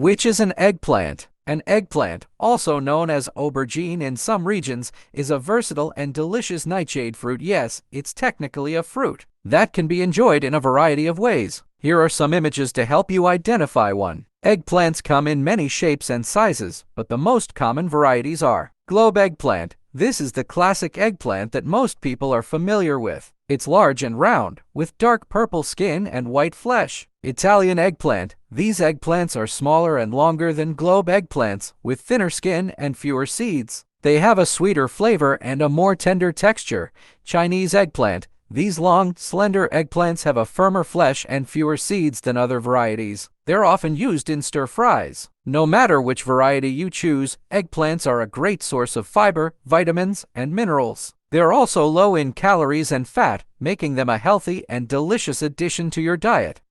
Which is an eggplant? An eggplant, also known as aubergine in some regions, is a versatile and delicious nightshade fruit. Yes, it's technically a fruit that can be enjoyed in a variety of ways. Here are some images to help you identify one. Eggplants come in many shapes and sizes, but the most common varieties are globe eggplant. This is the classic eggplant that most people are familiar with. It's large and round, with dark purple skin and white flesh. Italian eggplant. These eggplants are smaller and longer than globe eggplants, with thinner skin and fewer seeds. They have a sweeter flavor and a more tender texture. Chinese eggplant. These long, slender eggplants have a firmer flesh and fewer seeds than other varieties. They're often used in stir-fries. No matter which variety you choose, eggplants are a great source of fiber, vitamins, and minerals. They're also low in calories and fat, making them a healthy and delicious addition to your diet.